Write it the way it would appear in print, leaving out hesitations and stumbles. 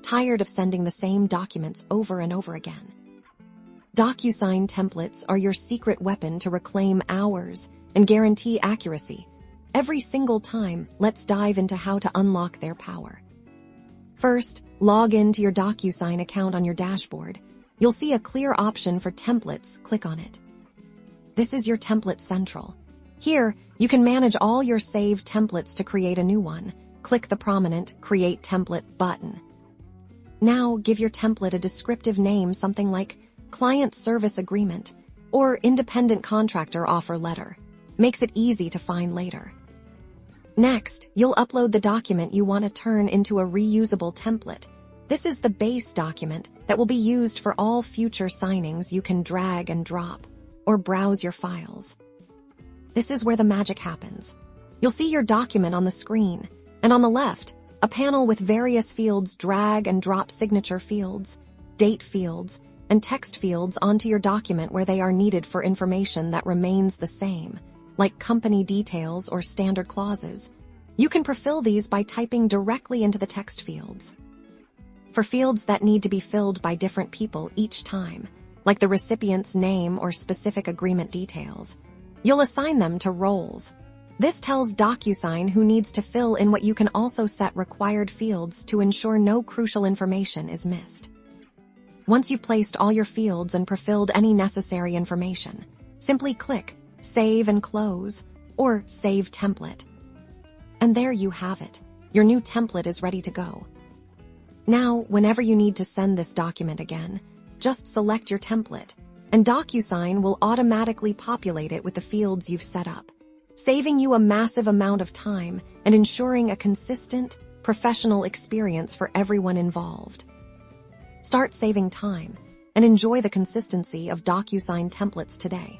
tired of sending the same documents over and over again. DocuSign templates are your secret weapon to reclaim hours and guarantee accuracy. Every single time, let's dive into how to unlock their power. First, log into your DocuSign account on your dashboard. You'll see a clear option for templates. Click on it. This is your Template Central. Here, you can manage all your saved templates to create a new one. Click the prominent Create Template button. Now, give your template a descriptive name, something like Client Service Agreement or Independent Contractor Offer Letter. Makes it easy to find later. Next, you'll upload the document you want to turn into a reusable template. This is the base document that will be used for all future signings. You can drag and drop or browse your files. This is where the magic happens. You'll see your document on the screen, and on the left, a panel with various fields. Drag and drop signature fields, date fields, and text fields onto your document where they are needed for information that remains the same, like company details or standard clauses. You can prefill these by typing directly into the text fields. For fields that need to be filled by different people each time, like the recipient's name or specific agreement details, you'll assign them to roles. This tells DocuSign who needs to fill in what. You can also set required fields to ensure no crucial information is missed. Once you've placed all your fields and prefilled any necessary information, simply click Save and Close or Save Template. And there you have it. Your new template is ready to go. Now, whenever you need to send this document again, just select your template, and DocuSign will automatically populate it with the fields you've set up, saving you a massive amount of time and ensuring a consistent, professional experience for everyone involved. Start saving time and enjoy the consistency of DocuSign templates today.